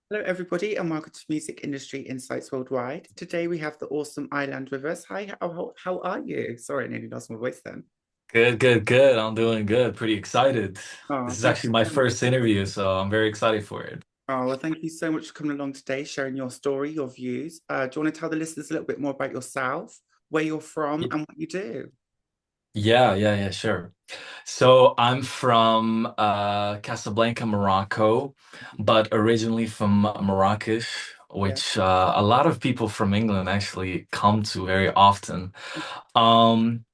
Hello, everybody, and welcome to Music Industry Insights Worldwide. Today we have the awesome Island with us. Hi, how are you? Sorry, I nearly lost my voice then. Good, good, good. I'm doing good. Pretty excited. Oh, This is thank actually my you so much. first interview, so I'm very excited for it. Oh, well, thank you so much for coming along today, sharing your story, your views. Do you want to tell the listeners a little bit more about yourself, where you're from, Y- and what you do? Yeah, sure. So I'm from Casablanca, Morocco, but originally from Marrakesh, Yeah. which a lot of people from England actually come to very often. Um,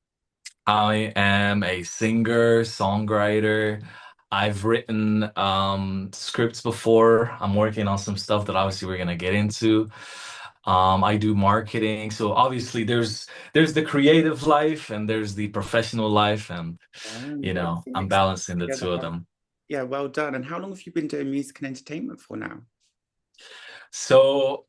I am a singer, songwriter. I've written scripts before. I'm working on some stuff that obviously we're gonna get into. I do marketing. So obviously there's the creative life and there's the professional life, and You've got everything I'm mixed balancing the together. two of them. Yeah, well done. And how long have you been doing music and entertainment for now? So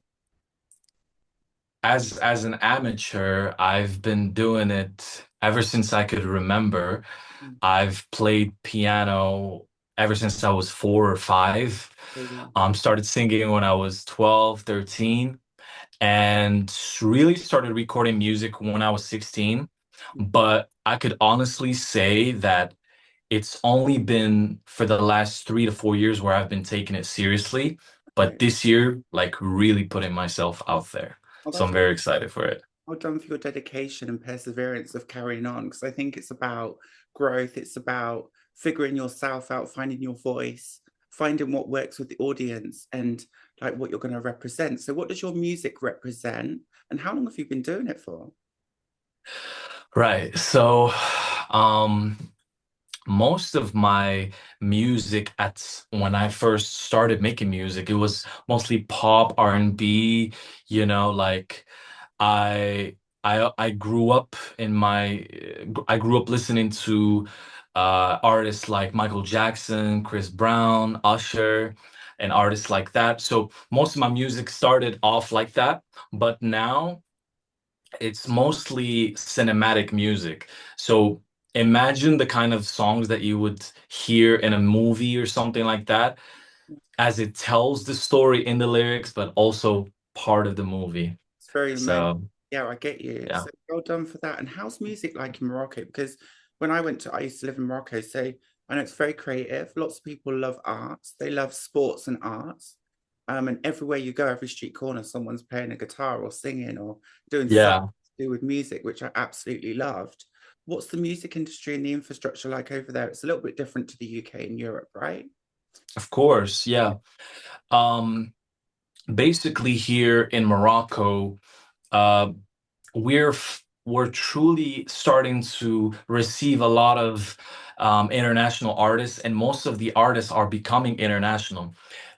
as an amateur, I've been doing it ever since I could remember. Mm. I've played piano ever since I was 4 or 5. Brilliant. Started singing when I was 12, 13, and really started recording music when I was 16. But I could honestly say that it's only been for the last 3 to 4 years where I've been taking it seriously. But Okay. this year, like really putting myself out there. Well, So that's I'm very excited for it. well done for your dedication and perseverance of carrying on, because I think it's about growth. It's about figuring yourself out, finding your voice, finding what works with the audience and like what you're going to represent. So, what does your music represent, and how long have you been doing it for? Right. So, um, most of my music at when I first started making music, it was mostly pop, R&B, like I grew up I grew up listening to artists like Michael Jackson, Chris Brown, Usher, and artists like that. So most of my music started off like that, but now it's mostly cinematic music. So imagine the kind of songs that you would hear in a movie or something like that, as it tells the story in the lyrics, but also part of the movie. It's very immersive. So, Yeah, I get you. yeah. So well done for that. And how's music like in Morocco? Because when I used to live in Morocco, so I know it's very creative. Lots of people love arts. They love sports and arts. And everywhere you go, every street corner, someone's playing a guitar or singing or doing something Yeah, to do with music, which I absolutely loved. What's the music industry and the infrastructure like over there? It's a little bit different to the UK and Europe, right? of course. Yeah. Um, Basically here in Morocco, uh, we're truly starting to receive a lot of international artists, and most of the artists are becoming international.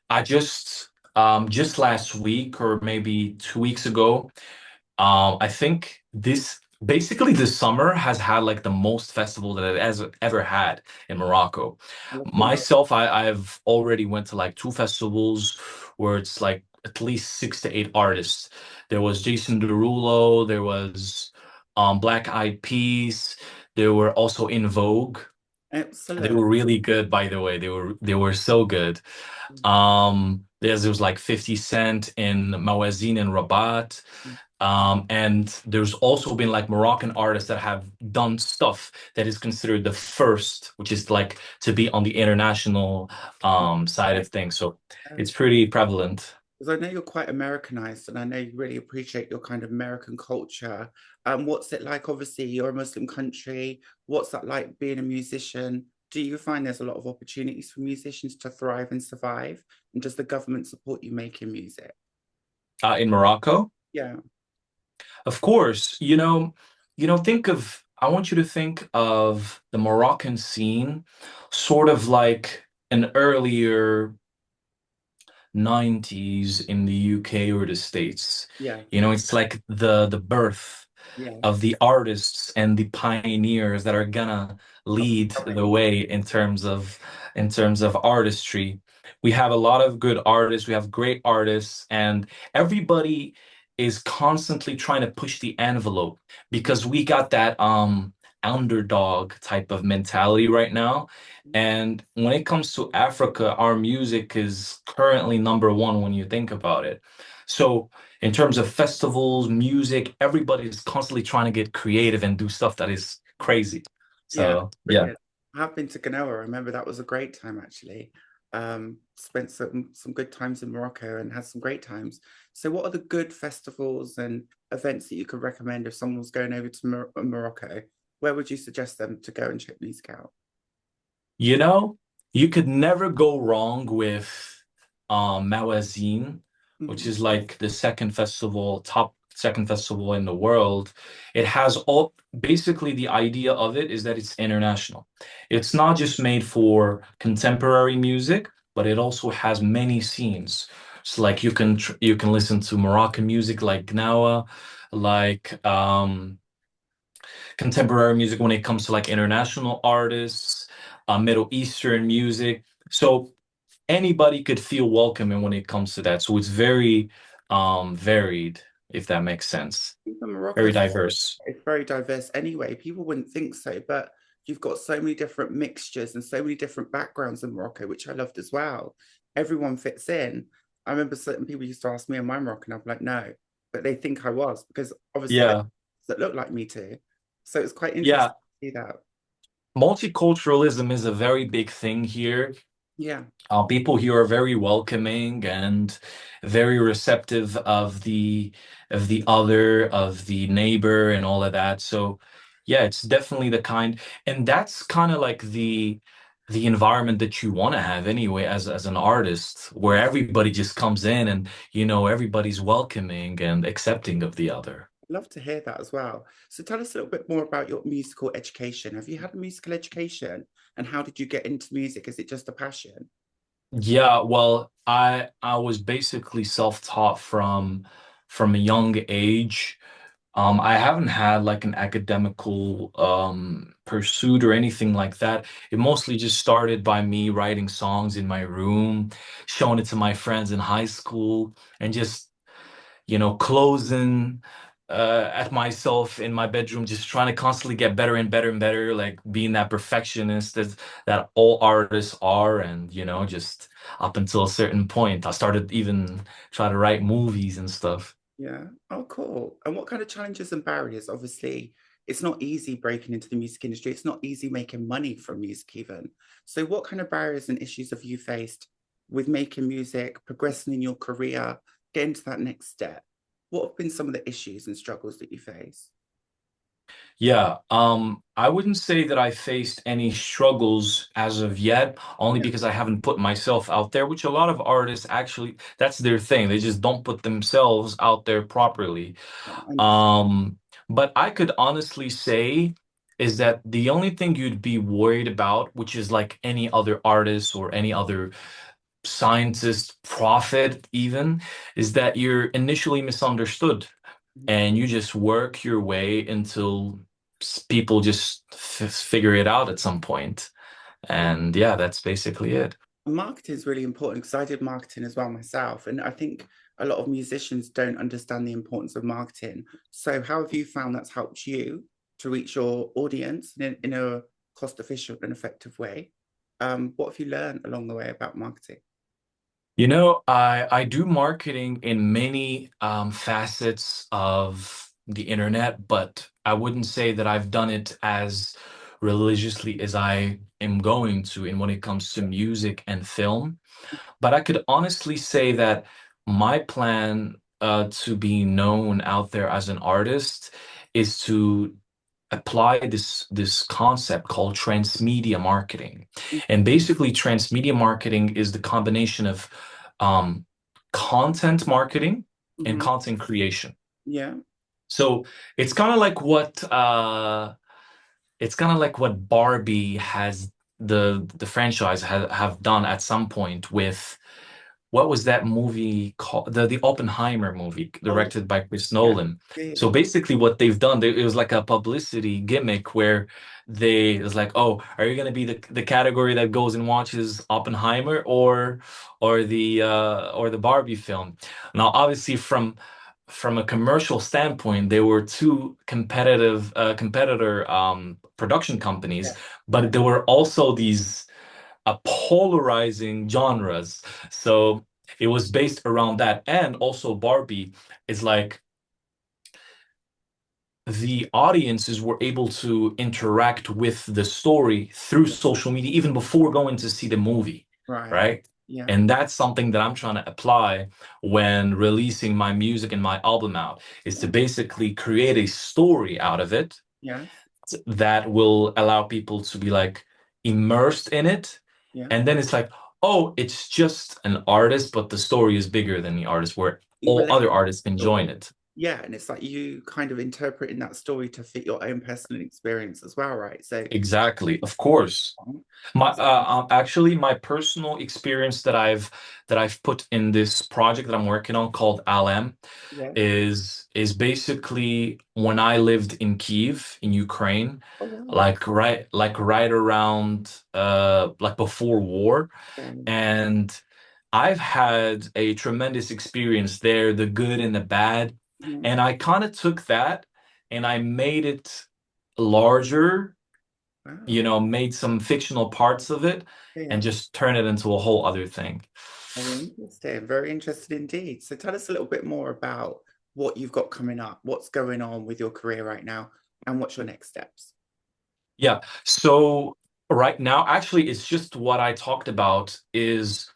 I just last week or maybe 2 weeks ago, I think this basically this summer has had like the most festival that it has ever had in Morocco. I love to know. Myself, I've already went to like two festivals where it's like at least 6 to 8 artists. There was Jason Derulo, there was Black Eyed Peas, there were also In Vogue. They Excellent. were really good, by the way. They were so good. There was like 50 Cent in Mawazin and Rabat. And there's also been like Moroccan artists that have done stuff that is considered the first, which is like to be on the international side of things. So it's pretty prevalent. Because I know you're quite Americanized and I know you really appreciate your kind of American culture. What's it like? Obviously, you're a Muslim country. What's that like being a musician? Do you find there's a lot of opportunities for musicians to thrive and survive? And does the government support you making music? In Morocco, Yeah. of course, I want you to think of the Moroccan scene sort of like an earlier 90s in the UK or the States. Yeah. It's like the birth of Yes. the artists and the pioneers that are gonna Up and lead the coming. way in terms of artistry. We have a lot of good artists, we have great artists, and everybody is constantly trying to push the envelope because we got that underdog type of mentality right now. And when it comes to Africa, our music is currently number one when you think about it. So in terms of festivals, music, everybody's constantly trying to get creative and do stuff that is crazy. Yeah, So yeah. brilliant. I've been to Genoa. I remember that was a great time actually. Spent some good times in Morocco and had some great times. So, what are the good festivals and events that you could recommend if someone was going over to Morocco? Where would you suggest them to go and check music out? You know, you could never go wrong with Mawazine, which Mhm. is like the second festival, top second festival in the world. It has all basically the idea of it is that it's international. It's not just made for contemporary music, but it also has many scenes. So like you can listen to Moroccan music like Gnawa, like contemporary music when it comes to like international artists, Middle Eastern music. So anybody could feel welcoming when it comes to that. So it's very varied, if that makes sense. Even Morocco, Very diverse. it's very diverse anyway. People wouldn't think so, but you've got so many different mixtures and so many different backgrounds in Morocco, which I loved as well. Everyone fits in. I remember certain people used to ask me, am I Moroccan? I'm like, no, but they think I was because obviously they Yeah. that look like me too. So it's quite interesting Yeah. to see that. Multiculturalism is a very big thing here. Yeah, People here are very welcoming and very receptive of the other, of the neighbor, and all of that. So, yeah, it's definitely the kind, and that's kind of like the environment that you want to have anyway as an artist, where yeah. everybody just comes in and everybody's welcoming and accepting of the other. Love to hear that as well. So tell us a little bit more about your musical education. Have you had a musical education and how did you get into music? Is it just a passion? Yeah, well, I was basically self-taught from a young age. I haven't had like an academical pursuit or anything like that. It mostly just started by me writing songs in my room, showing it to my friends in high school, and just, closing at myself in my bedroom, just trying to constantly get better and better and better, like being that perfectionist that all artists are, and just up until a certain point, I started even try to write movies and stuff. Yeah. Oh, cool. And what kind of challenges and barriers? Obviously, it's not easy breaking into the music industry. It's not easy making money from music, even. So, what kind of barriers and issues have you faced with making music, progressing in your career, getting to that next step? What have been some of the issues and struggles that you face? Yeah, I wouldn't say that I faced any struggles as of yet, only Yeah, because I haven't put myself out there, which a lot of artists actually, that's their thing. They just don't put themselves out there properly. yeah, I understand. Um, but I could honestly say is that the only thing you'd be worried about, which is like any other artist or any other scientist, prophet even, is that you're initially misunderstood Mhm. and you just work your way until people just f figure it out at some point. Yeah. And yeah, that's basically it. Marketing is really important because I did marketing as well myself. And I think a lot of musicians don't understand the importance of marketing. So, how have you found that's helped you to reach your audience in a cost efficient and effective way? What have you learned along the way about marketing? I do marketing in many facets of the internet, but I wouldn't say that I've done it as religiously as I am going to in when it comes to music and film. But I could honestly say that my plan to be known out there as an artist is to apply this concept called transmedia marketing. And basically, transmedia marketing is the combination of um, content marketing and Mm-hmm. content creation. Yeah. So it's kind of like what Barbie has the franchise have done at some point with what was that movie called? The Oppenheimer movie, Oh, directed by Chris yeah. Nolan. Yeah. Yeah. So basically, what they've done, it was like a publicity gimmick where it was like, oh, are you gonna be the category that goes and watches Oppenheimer or the Barbie film? Now, obviously, from a commercial standpoint, there were two competitor production Yeah. companies, but there were also these a polarizing genres. So it was based around that. And also Barbie is like the audiences were able to interact with the story through Yeah. social media even before going to see the movie, Right. right? Yeah. And that's something that I'm trying to apply when releasing my music and my album out, is to Yeah. basically create a story out of it Yes. that will allow people to be like immersed in it. Yeah. And then it's like, oh, it's just an artist, but the story is bigger than the artist, where You all relate other to artists can the join story. it. Yeah, and it's like you kind of interpreting that story to fit your own personal experience as well, right? So, Exactly, of course. My actually my personal experience that I've put in this project that I'm working on called Alem yeah. is basically when I lived in Kiev in Ukraine, Oh wow. like right around like before war, Okay. and I've had a tremendous experience there, the good and the bad, Mhm. and I kind of took that and I made it larger, Wow. made some fictional parts of it and Yeah. just turn it into a whole other thing. Very interesting. Very interested indeed. So tell us a little bit more about what you've got coming up, what's going on with your career right now, and what's your next steps. Yeah. So right now, actually, it's just what I talked about is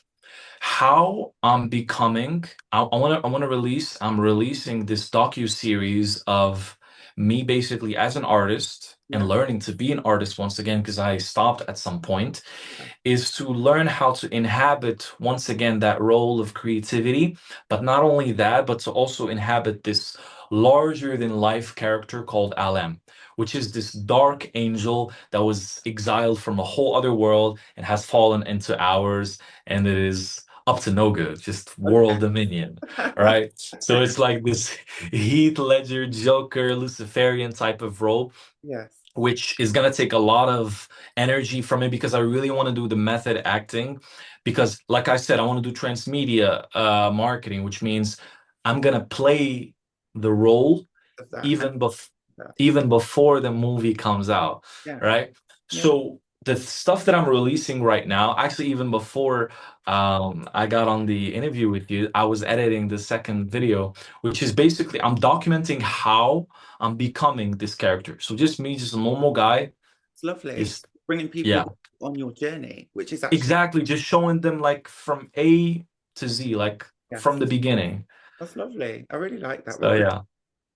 how I'm becoming. I'm releasing this docu-series of me basically as an artist and Yeah. learning to be an artist once again because I stopped at some point, Yeah. is to learn how to inhabit once again that role of creativity, but not only that, but to also inhabit this larger than life character called Alem, which is this dark angel that was exiled from a whole other world and has fallen into ours, and it is up to no good, just world dominion, right? So it's like this Heath Ledger Joker Luciferian type of role, Yes. which is going to take a lot of energy from me because I really want to do the method acting. Because, like I said, I want to do transmedia marketing, which means I'm going to play the role Of that even character. even before the movie comes out, Yeah. right? Yeah. So the stuff that I'm releasing right now, actually, even before I got on the interview with you, I was editing the second video, which is basically I'm documenting how I'm becoming this character. So just me, just a normal guy, It's lovely. just Bringing people yeah, on your journey, which is actually, exactly, just showing them like from A to Z, like from yes, the beginning. that's lovely. I really like that. So Well, yeah,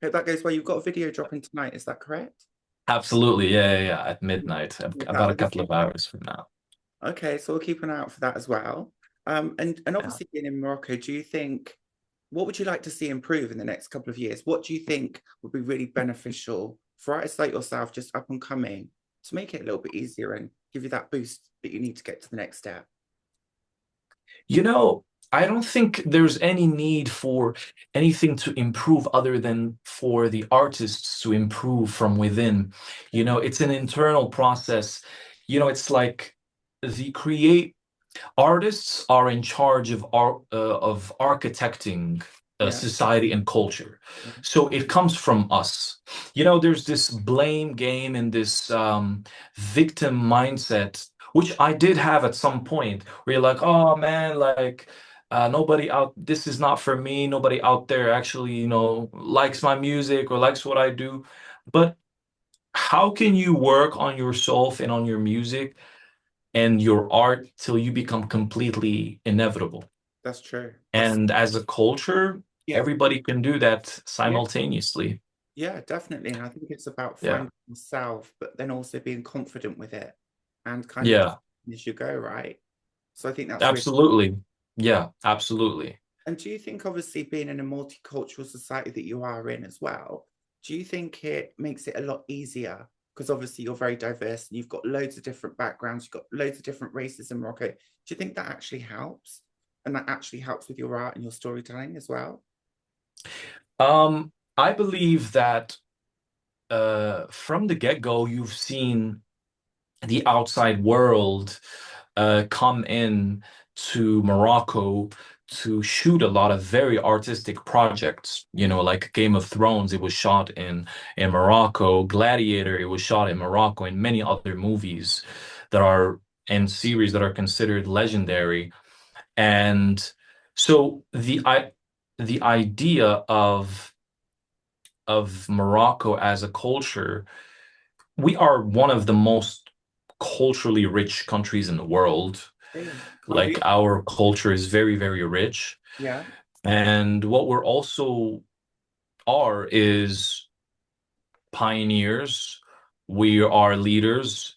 hope that goes well. You've got a video dropping tonight, is that correct? absolutely, yeah, at midnight, Is that about a with the couple of studio? hours from now. Okay, so we'll keep an eye out for that as well. And Yeah. obviously being in Morocco, do you think what would you like to see improve in the next couple of years? What do you think would be really beneficial for artists like yourself, just up and coming, to make it a little bit easier and give you that boost that you need to get to the next step? You know, I don't think there's any need for anything to improve other than for the artists to improve from within. Yeah, It's an internal process. It's like the create artists are in charge of architecting yeah, society and culture. yeah, So it comes from us. There's this blame game and this victim mindset, which I did have at some point, where you're like, oh man, like nobody out, this is not for me. Nobody out there actually, likes my music or likes what I do. But how can you work on yourself and on your music and your art till you become completely inevitable? that's true. That's And as a culture, yeah, everybody can do that yeah, simultaneously. yeah, definitely. And I think it's about Yeah. finding yourself, but then also being confident with it and kind of Yeah, as you go, right? So I think that's really. absolutely. Yeah, absolutely. And do you think, obviously, being in a multicultural society that you are in as well, do you think it makes it a lot easier? Because obviously you're very diverse and you've got loads of different backgrounds, you've got loads of different races in Morocco. Do you think that actually helps? And that actually helps with your art and your storytelling as well? I believe that from the get-go, you've seen the outside world come in to Morocco to shoot a lot of very artistic projects. Like Game of Thrones, it was shot in Morocco. Gladiator, it was shot in Morocco, and many other movies that are and series that are considered legendary. And so the idea of Morocco as a culture, we are one of the most culturally rich countries in the world. Really? Are Like we? our culture is very, very rich. Yeah. And what we're also are is pioneers. We are leaders,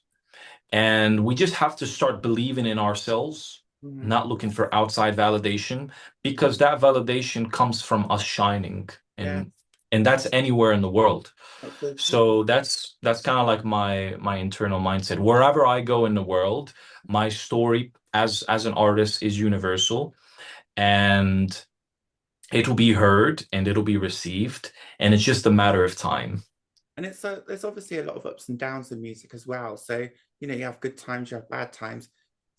and we just have to start believing in ourselves, Hmm. not looking for outside validation, because that validation comes from us shining, Yeah. and that's anywhere in the world. That's so true. So that's kind of like my internal mindset. Wherever I go in the world, my story as an artist is universal, and it will be heard and it'll be received, and it's just a matter of time. And it's there's obviously a lot of ups and downs in music as well. So, you have good times, you have bad times.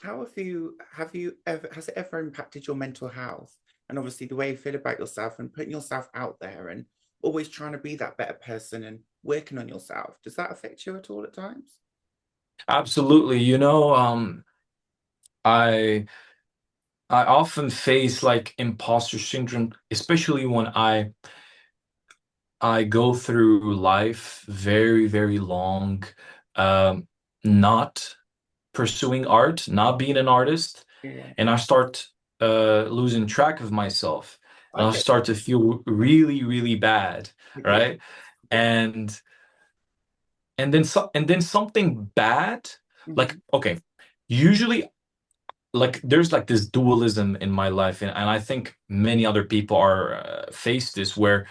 How have you ever has it ever impacted your mental health? And obviously the way you feel about yourself and putting yourself out there and always trying to be that better person and working on yourself. Does that affect you at all at times? Absolutely. I I often face like imposter syndrome, especially when I go through life very, very long, um, not pursuing art, not being an artist, Yeah. and I start losing track of myself, and I I get start to feel really, really bad, I get right? I get And and then something bad, like Mhm. okay, usually like there's like this dualism in my life, and I think many other people are face this where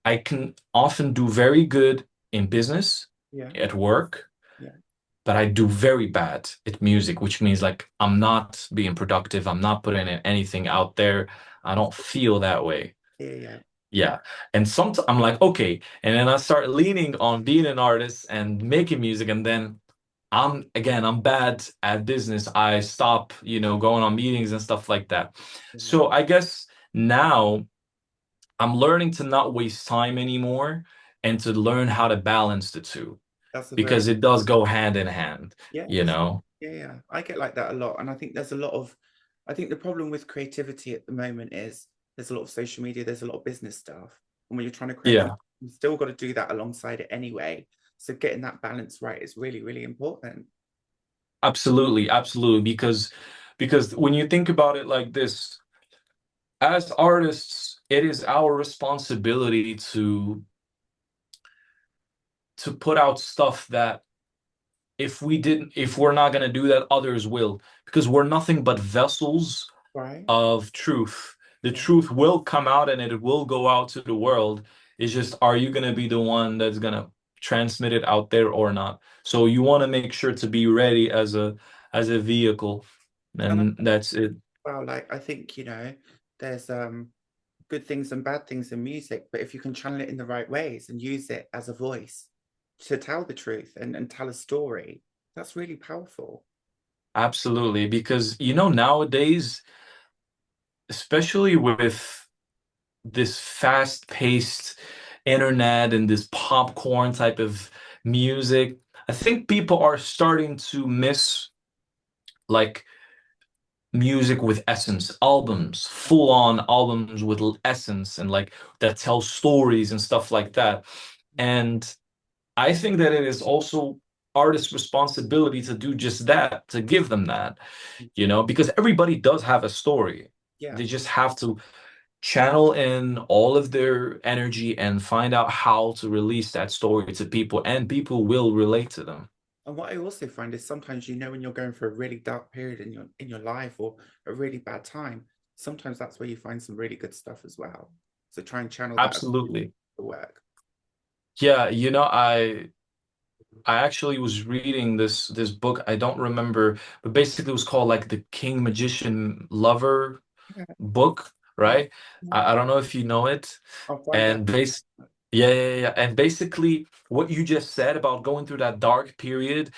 I can often do very good in business, Yeah, at work, yeah, but I do very bad at music, which means like I'm not being productive, I'm not putting in anything out there. I don't feel that way. yeah, yeah. Yeah. And sometimes I'm like, okay. And then I start leaning on being an artist and making music. And then I'm bad at business. I stop, going on meetings and stuff like that. Yeah. So I guess now I'm learning to not waste time anymore and to learn how to balance the two That's a very because it does go hand in hand, Yeah, you know? yeah, yeah. I get like that a lot. And I think there's a lot of, I think the problem with creativity at the moment is there's a lot of social media, there's a lot of business stuff. And when you're trying to create something, Yeah, you still got to do that alongside it anyway. So getting that balance right is really, really important. absolutely, absolutely. Because when you think about it like this, as artists, it is our responsibility to put out stuff that if we're not gonna do that, others will, because we're nothing but vessels Right? of truth. The Yeah. truth will come out and it will go out to the world. It's just, are you gonna be the one that's gonna transmit it out there or not? So you want to make sure to be ready as a vehicle, And I, and that's it. well, like I think, there's good things and bad things in music, but if you can channel it in the right ways and use it as a voice to tell the truth and tell a story, that's really powerful. Absolutely, because nowadays, especially with this fast-paced internet and this popcorn type of music, I think people are starting to miss like music with essence, albums, full-on albums with essence and like that tell stories and stuff like that. And I think that it is also artists' responsibility to do just that, to give them that, because everybody does have a story. Yeah. They just have to channel in all of their energy and find out how to release that story to people, and people will relate to them. And what I also find is sometimes when you're going through a really dark period in your life or a really bad time, sometimes that's where you find some really good stuff as well. So try and channel that Absolutely. to work. Yeah, I actually was reading this book. I don't remember, but basically it was called like the King Magician Lover Yeah, book, yeah, right? yeah. I don't know if you know it. I'll find out. And yeah, yeah, yeah. And basically what you just said about going through that dark period,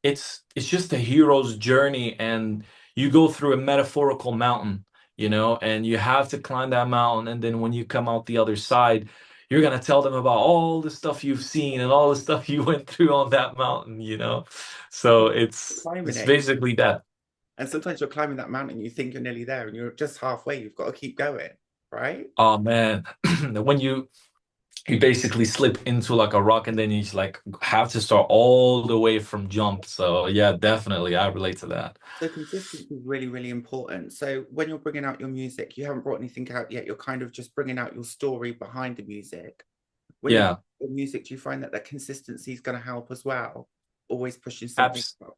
it's just a hero's journey, and you go through a metaphorical mountain, and you have to climb that mountain, and then when you come out the other side, you're gonna tell them about all the stuff you've seen and all the stuff you went through on that mountain, you know? So Climbing it's it. basically that. And sometimes you're climbing that mountain, you think you're nearly there and you're just halfway. You've got to keep going, right? Oh man, when you basically slip into like a rock and then you just like have to start all the way from jump. So yeah, definitely I relate to that. So consistency is really, really important. So when you're bringing out your music, you haven't brought anything out yet. You're kind of just bringing out your story behind the music. When you're Yeah, your music, do you find that that consistency is going to help as well? Always pushing something abs up.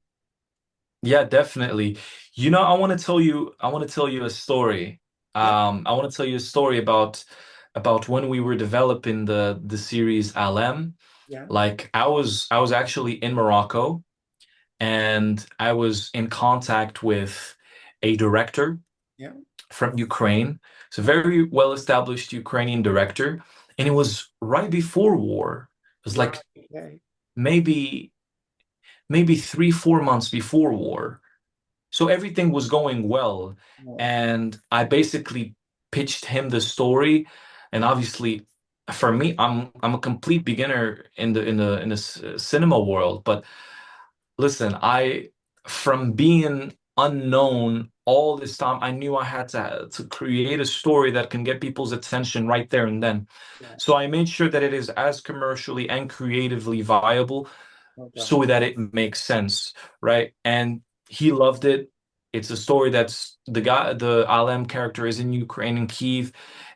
yeah, definitely. You know, I want to tell you a story. Yeah, I want to tell you a story about when we were developing the series Alem. yeah, Like I was actually in Morocco and I was in contact with a director yeah. from Ukraine. It's a very well-established Ukrainian director, and it was right before war. It was Right. like Okay. maybe maybe 3, 4 months before war. So everything was going well, Yeah. and I basically pitched him the story, and obviously for me, I'm a complete beginner in the cinema world, but listen, I from being unknown all this time, I knew I had to create a story that can get people's attention right there and then. Yeah. So I made sure that it is as commercially and creatively viable Well done. so that it makes sense, right? And he loved it. It's a story that's the Alem character is in Ukraine in Kiev,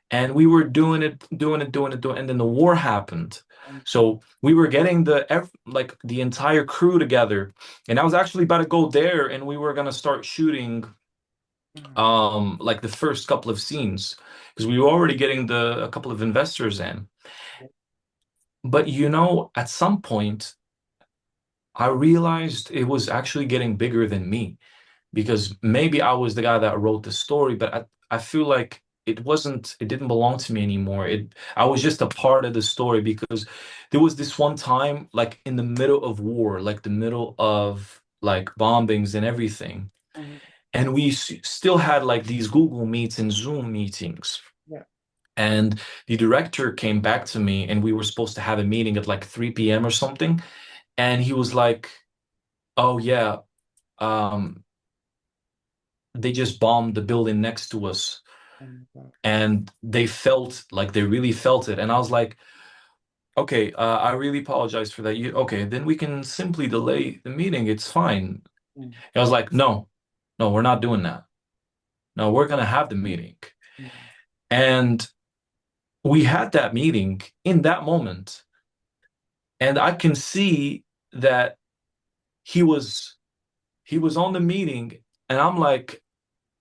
and we were doing it, and then the war happened. So we were getting like the entire crew together, and I was actually about to go there, and we were gonna start shooting Mhm. like the first couple of scenes because we were already getting the a couple of investors in. But you know, at some point, I realized it was actually getting bigger than me because maybe I was the guy that wrote the story, but I feel like it didn't belong to me anymore. I was just a part of the story because there was this one time, like in the middle of war, like the middle of like bombings and everything. Mhm. And we still had like these Google Meets and Zoom meetings. Yeah. And the director came back to me and we were supposed to have a meeting at like 3 p.m. or something. And he was like, "Oh yeah, um, they just bombed the building next to us." Oh my God. And they felt like they really felt it. And I was like, okay, I really apologize for that. Okay, then we can simply delay the meeting. It's fine. And Mm. I was like, no, no, we're not doing that. No, we're gonna have the meeting. Mm. And we had that meeting in that moment. And I can see that he was he was on the meeting, and I'm like,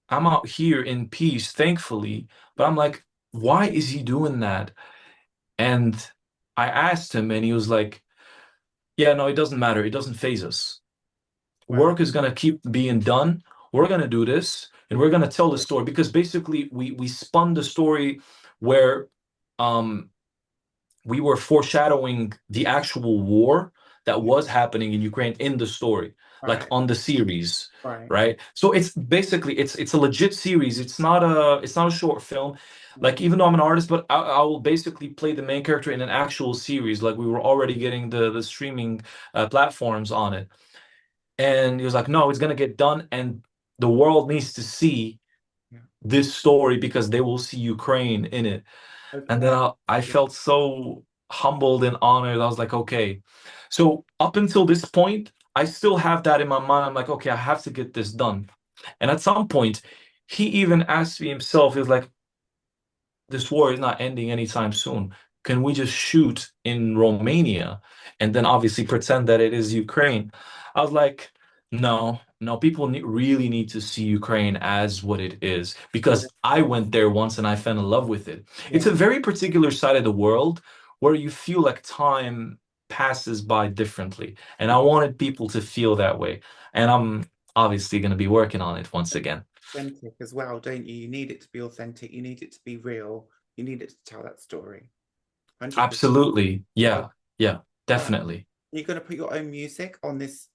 I'm out here in peace, thankfully. But I'm like, why is he doing that? And I asked him, and he was like, "Yeah, no, it doesn't matter. It doesn't phase us. Wow. Work is gonna keep being done. We're gonna do this, and we're gonna tell the story because basically we spun the story where um we were foreshadowing the actual war that Yeah. was happening in Ukraine in the story, like Right. on the series, Right. right? So it's basically it's a legit series. It's not a short film. Mm. Like even though I'm an artist, but I will basically play the main character in an actual series. Like we were already getting the streaming platforms on it, and he was like, "No, it's gonna get done, and the world needs to see Yeah. this story because they will see Ukraine in it." And then Okay. I Yeah. felt so humbled and honored. I was like, okay. So up until this point, I still have that in my mind. I'm like, okay, I have to get this done. And at some point, he even asked me himself, he was like, this war is not ending anytime soon. Can we just shoot in Romania and then obviously pretend that it is Ukraine? I was like, no, no, people really need to see Ukraine as what it is Yeah. because I went there once and I fell in love with it. It's Yeah. a very particular side of the world where you feel like time passes by differently. And I wanted people to feel that way. And I'm obviously going to be working on it once again. Authentic as well, don't you? You need it to be authentic. You need it to be real. You need it to tell that story. 100%. Absolutely. Oh, Yeah. Yeah. wow. Definitely. You're going to put your own music on this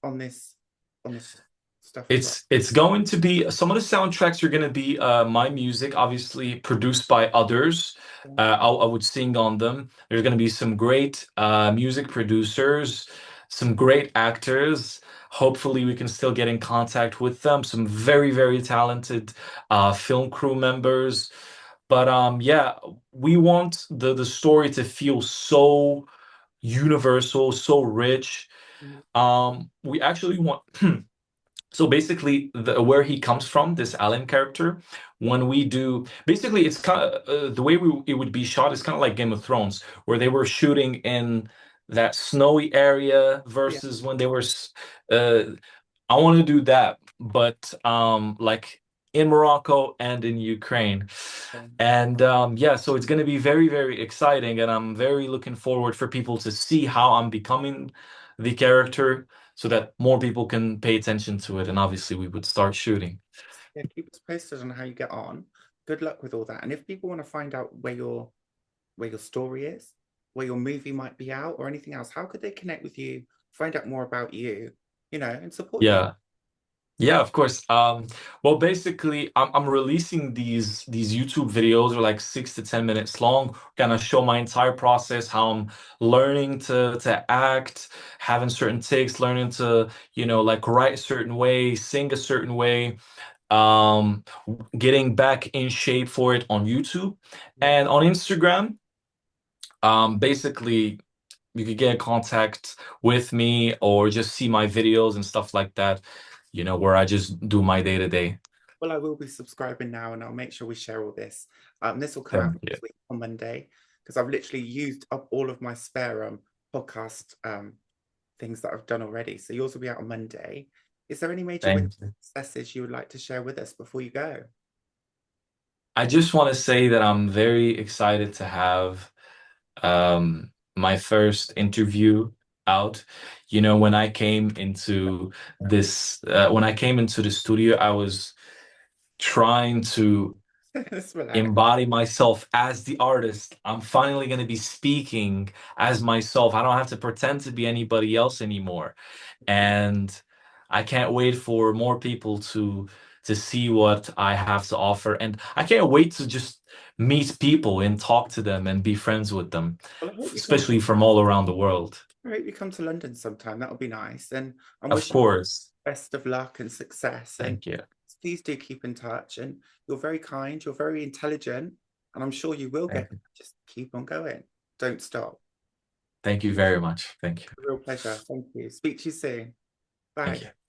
stuff as well. It's going to be some of the soundtracks are going to be my music, obviously produced by others. I would sing on them. There's going to be some great music producers, some great actors. Hopefully, we can still get in contact with them. Some very, very talented film crew members. But yeah, we want the story to feel so universal, so rich. We actually want. So basically, where he comes from, this Alem character, when we do, basically, it's kind of the way it would be shot is kind of like Game of Thrones, where they were shooting in that snowy area Yeah. versus when they were. Uh, I want to do that, but like in Morocco and in Ukraine, and yeah, so it's going to be very, very exciting, and I'm very looking forward for people to see how I'm becoming the character so that more people can pay attention to it. And obviously, we would start shooting. Yeah, keep us posted on how you get on. Good luck with all that. And if people want to find out where your story is, where your movie might be out, or anything else, how could they connect with you, find out more about you, and support you? Yeah. Yeah, of course. Well, basically, I'm releasing these YouTube videos are like 6 to 10 minutes long, kind of show my entire process, how I'm learning to act, having certain takes, learning to, like write a certain way, sing a certain way, um, getting back in shape for it on YouTube Yeah. and on Instagram. Basically, you could get in contact with me or just see my videos and stuff like that, where I just do my day to day. Well, I will be subscribing now, and I'll make sure we share all this. This will come out Thank you. next week on Monday because I've literally used up all of my spare podcast things that I've done already. So yours will be out on Monday. Is there any major wins Thank you. successes you would like to share with us before you go? I just want to say that I'm very excited to have my first interview out. When I came into when I came into the studio, I was trying to Let's relax. embody myself as the artist. I'm finally going to be speaking as myself. I don't have to pretend to be anybody else anymore. And I can't wait for more people to see what I have to offer. And I can't wait to just meet people and talk to them and be friends with them, Well, I hope you come to especially from all around the world. I hope you come to London sometime. That'll be nice. And I'm Of wishing you course. best of luck and success. And Thank you. please do keep in touch. And you're very kind, you're very intelligent, and I'm sure you will Thank get. you. Just keep on going. Don't stop. Thank you very much. Thank you. A real pleasure. Thank you. Speak to you soon. Thank Bye. you.